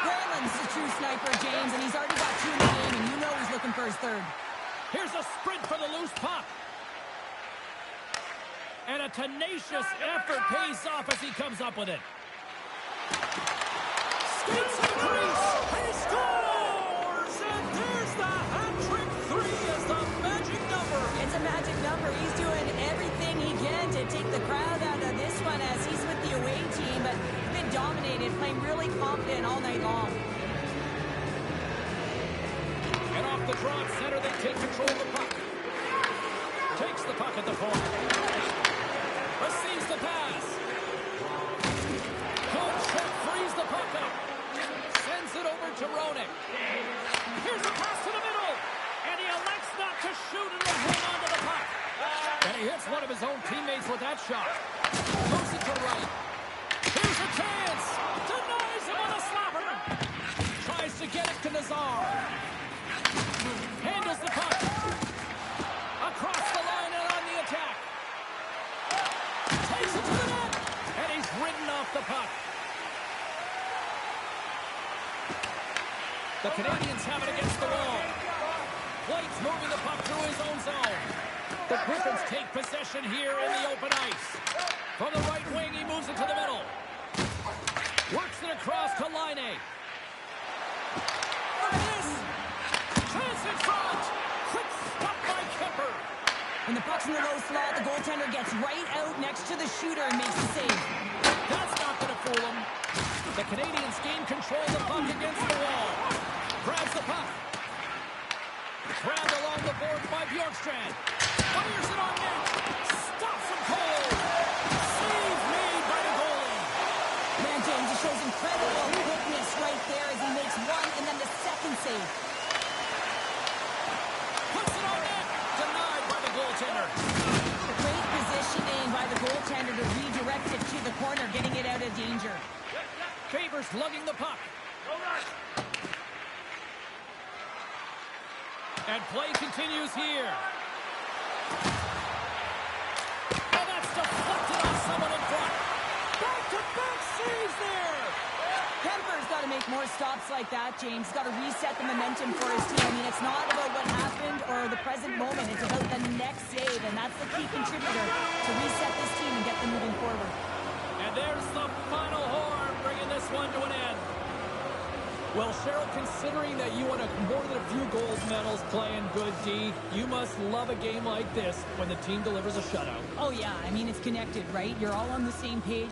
Grayland's a true sniper, James, and he's already got 2 in the game, and you know he's looking for his third. Here's a sprint for the loose puck. And a tenacious effort pays off as he comes up with it. Skates to the crease, and he scores! And there's the hat-trick 3 as the magic number. It's a magic number. He's doing everything he can to take the crowd out of this one as he's with the away team, but been dominated, playing really confident all night long. And off the draw at center, they take control of the puck. Takes the puck at the point. Receives the pass. Good check, frees the puck up. Sends it over to Roenick. Here's a pass to the middle. And he elects not to shoot and to hang on to the puck. And he hits one of his own teammates with that shot. Moves it to the right. Here's a chance. Denies him on a slapper. Tries to get it to Nazar. Handles the puck. Across the line and on the attack. Takes it to the net. And he's ridden off the puck. The Canadians have it against the wall. White's moving the puck through his own zone. The Griffins take possession here in the open ice. From the right wing, he moves it to the middle. Works it across to Laine. This chance in front. Quick stop by Kemper. When the puck's in the low slot, the goaltender gets right out next to the shooter and makes the save. That's not going to fool him. The Canadians gain control of the puck against the wall. Grabs the puck. Grabbed along the boards by Bjorkstrand. Fires it on net. Stops him cold. Save made by the goalie. Man, James, it shows incredible quickness right there as he makes one and then the second save. Puts it on net. Denied by the goaltender. A great positioning by the goaltender to redirect it to the corner, getting it out of danger. Favors lugging the puck. And play continues here. And that's deflected off someone in front. Back-to-back saves there. Kemper's got to make more stops like that, James. He's got to reset the momentum for his team. I mean, it's not about what happened or the present moment. It's about the next save, and that's the key contributor to reset this team and get them moving forward. And there's the final horn, bringing this one to an end. Well, Cheryl, considering that you won more than a few gold medals playing good D, you must love a game like this when the team delivers a shutout. Oh, yeah. I mean, it's connected, right? You're all on the same page.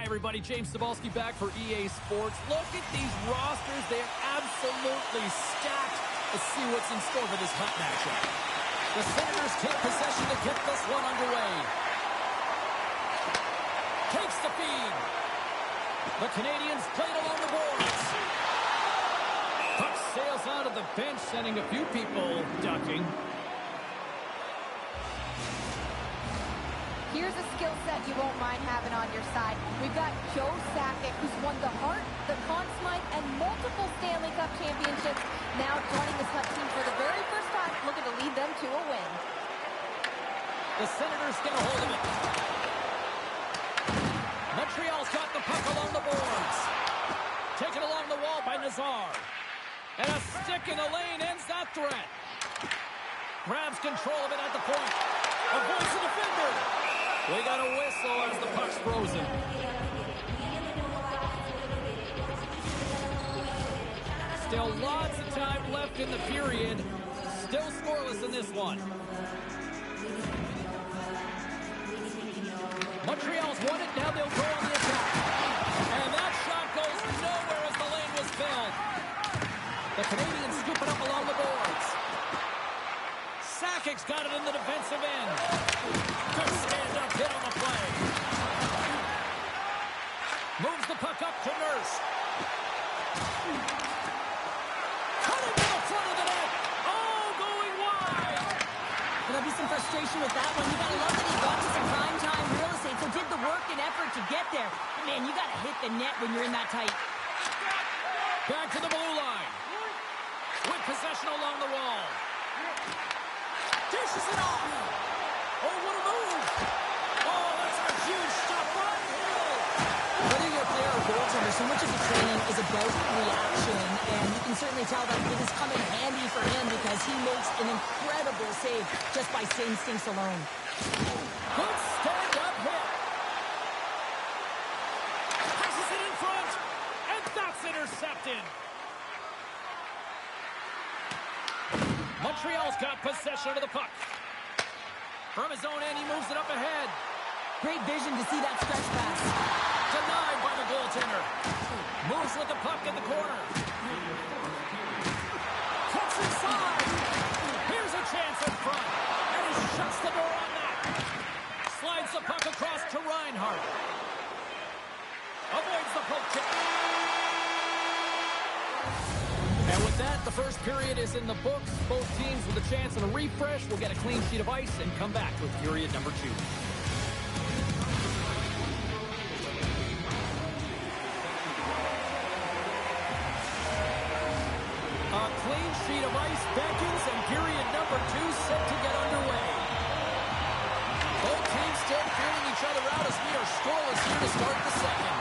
Hi, everybody. James Cebulski back for EA Sports. Look at these rosters. They are absolutely stacked. Let's see what's in store for this hot matchup. The Senators take possession to get this one underway. Takes the feed. The Canadians played along the boards. Puck sails out of the bench, sending a few people ducking. Here's a skill set you won't mind having on your side. We've got Joe Sakic, who's won the Hart, the Conn Smythe, and multiple Stanley Cup championships, now joining this Hunt team for the very first time, looking to lead them to a win. The Senators get a hold of it. Montreal's got the puck along the boards. Taken along the wall by Nazar. And a stick in the lane ends that threat. Grabs control of it at the point. Avoids the defender. We got a whistle as the puck's frozen. Still lots of time left in the period. Still scoreless in this one. Montreal's won it. Now they'll go on the attack. And that shot goes nowhere as the lane was filled. The Canadians scoop it up along the boards. Sakic's got it in the defensive end. Good stand-up hit on the play. Moves the puck up to Nurse. Cutting to the front of the net. Oh, going wide. There'll be some frustration with that one. You gotta love that he got to some prime-time real estate, so did the work and effort to get there. But man, you gotta hit the net when you're in that tight. Back to the blue line. With possession along the wall. Dishes it off. Oh, what a move. Oh, that's a huge stop right here. Whether you're a player or goaltender, so much of the training is about reaction, and you can certainly tell that it has come in handy for him because he makes an incredible save just by instincts alone. Good stand-up hit. Passes it in front, and that's intercepted. Montreal's got possession of the puck. From his own end, he moves it up ahead. Great vision to see that stretch pass. Denied by the goaltender. Moves with the puck in the corner. Cuts inside. Here's a chance in front. And he shuts the door on that. Slides the puck across to Reinhart. Avoids the poke check. And with that, the first period is in the books. Both teams with a chance of a refresh will get a clean sheet of ice and come back with period number 2. A clean sheet of ice beckons, and period number 2 set to get underway. Both teams still feeling each other out as we are scoreless here to start the second.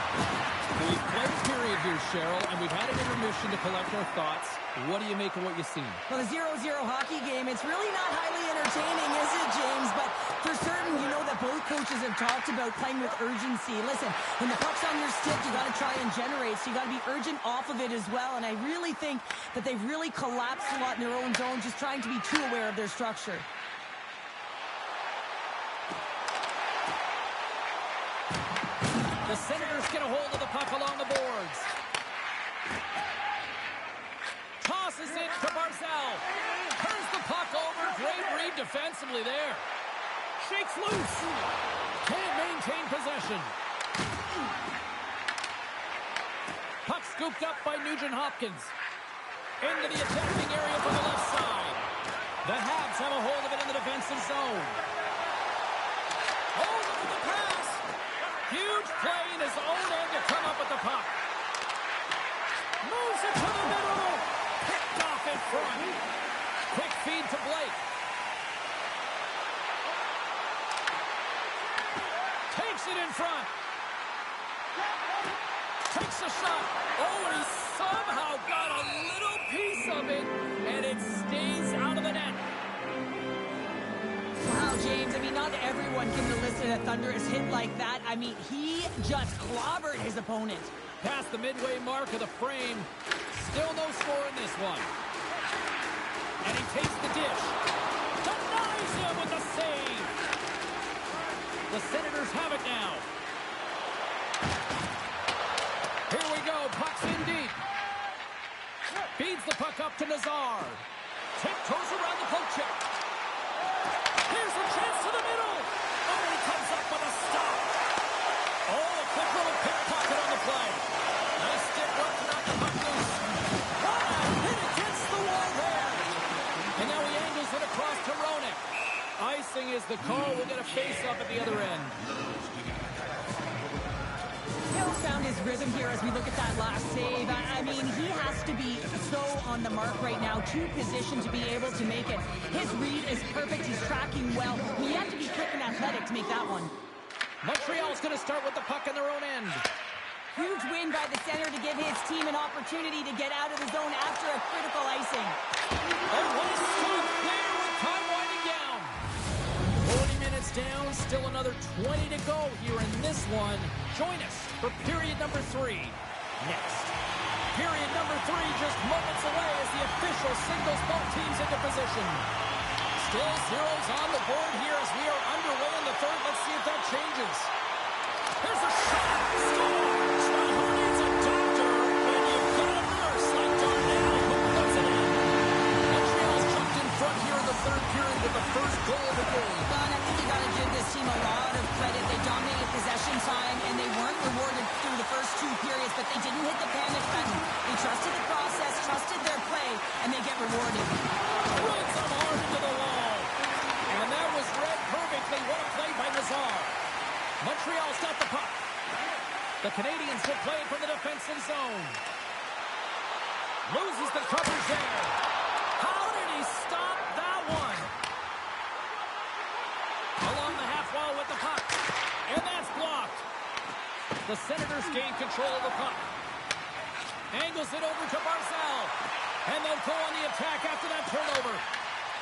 We've played period here, Cheryl, and we've had an intermission to collect our thoughts. What do you make of what you've seen? Well, the 0-0 hockey game, it's really not highly entertaining, is it, James? But for certain, you know that both coaches have talked about playing with urgency. Listen, when the puck's on your stick, you got to try and generate, so you got to be urgent off of it as well. And I really think that they've really collapsed a lot in their own zone, just trying to be too aware of their structure. The Senators get a hold of the puck along the boards. Tosses it to Barzal. Turns the puck over. Great read defensively there. Shakes loose. Can't maintain possession. Puck scooped up by Nugent-Hopkins. Into the attacking area from the left side. The Habs have a hold of it in the defensive zone. Oh, look at the pass. Huge play in his own end to come up with the puck. Moves it to the middle. Picked off in front. Quick feed to Blake. Takes it in front. Takes a shot. Oh, and he somehow got a little piece of it, and it stays out of the net. Wow, James, I mean, not everyone can elicit a thunderous hit like that. I mean, he just clobbered his opponent. Past the midway mark of the frame. Still no score in this one. And he takes the dish. Denies him with the save. The Senators have it now. Here we go. Puck's in deep. Feeds the puck up to Nazar. Tiptoes around the poke check. Here's a chance to the middle. Oh, he comes up with a stop. Oh, a quick little pickpocket on the play. Nice stick work to knock the puck loose. What a hit against the wall there. And now he angles it across to Roenick. Icing is the call. We'll get a face-off at the other end. Hill found his rhythm here as we look at that last save. I mean, he has to be so on the mark right now, to position to be able to make it. His read is perfect. He's tracking well. He had to be quick and athletic to make that one. Montreal's going to start with the puck in their own end. Huge win by the center to give his team an opportunity to get out of the zone after a critical icing. And what a stop there with time winding down. 40 minutes down, still another 20 to go here in this one. Join us for period number 3 next. Period number 3 just moments away as the official signals both teams into position. Still zeros on the board here as we are underway in the third. Let's see if that changes. Here's a shot. Scores! Well, who needs a doctor when you've got a nurse like Darnell who puts it in? Montreal's jumped in front here in the third period with the first goal of the game. Don, I think you got to give this team a lot of credit. They dominated possession time, and they weren't rewarded through the first 2 periods, but they didn't hit the panic button. They trusted the process, trusted their play, and they get rewarded. Runs them hard into the wall. And that was read perfectly. What a play by Nazar. Montreal's got the puck. The Canadians will play it from the defensive zone. Loses the coverage there. How did he stop that one? Along the half wall with the puck. And that's blocked. The Senators gain control of the puck. Angles it over to Barzal. And they'll go on the attack after that turnover.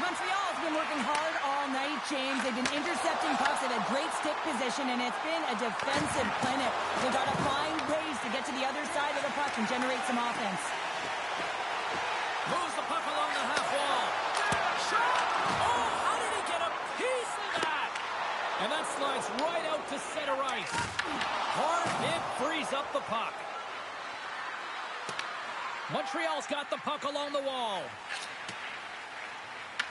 Montreal has been working hard all night, James. They've been intercepting pucks. They've had great stick position, and it's been a defensive clinic. They've got to find ways to get to the other side of the puck and generate some offense. Moves the puck along the half wall. Shot! Oh, how did he get a piece of that? And that slides right out to center ice. Hard hit frees up the puck. Montreal's got the puck along the wall.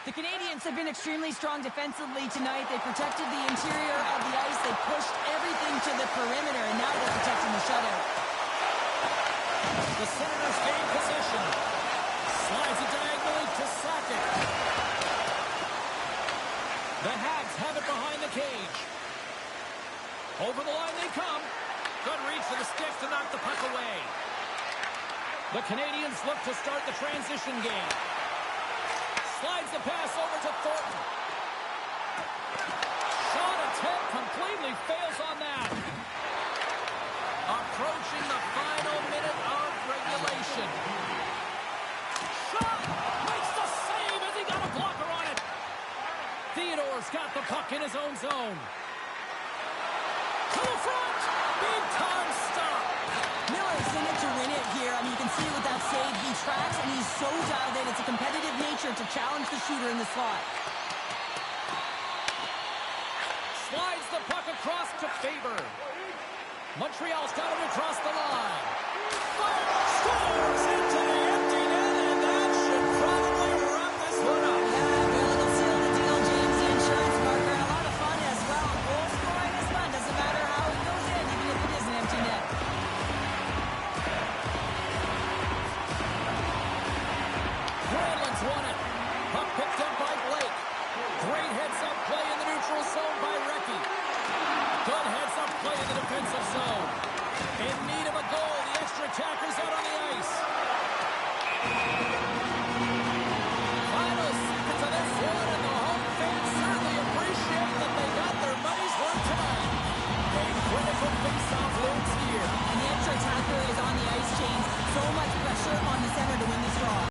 The Canadians have been extremely strong defensively tonight. They protected the interior of the ice. They pushed everything to the perimeter, and now they're protecting the shutout. The Senators gain possession. Slides it diagonally to Sakic. The Habs have it behind the cage. Over the line they come. Good reach for the stick to knock the puck away. The Canadians look to start the transition game. Slides the pass over to Thornton. Shot attempt completely fails on that. Approaching the final minute of regulation. Shot! Makes the save as he got a blocker on it. Theodore's got the puck in his own zone. To the front! Big time stop. Miller's in it to win it here. I mean, you can see it with that save. He tracks, and he's so dialed in. It's a competitive nature to challenge the shooter in the slot. Slides the puck across to Faber. Montreal's got him across the line. Fire! Scores into the empty net, and that should probably wrap this one up. Yeah, good little seal the deal, James, the insurance marker, and a lot of fun as well. Goal scoring is fun. Doesn't matter how it goes in, even if it is an empty net. Granlund's won it. Puck picked up by Blake. Great heads-up play in the neutral zone by Recchi. Good heads-up play in the defensive zone. In need of a goal, the extra attacker's out on the ice. Final seconds of this one, and the home fans certainly appreciate that they got their money's worth tonight. A critical face-off looms here. And the extra attacker is on the ice, James. So much pressure on the center to win this draw.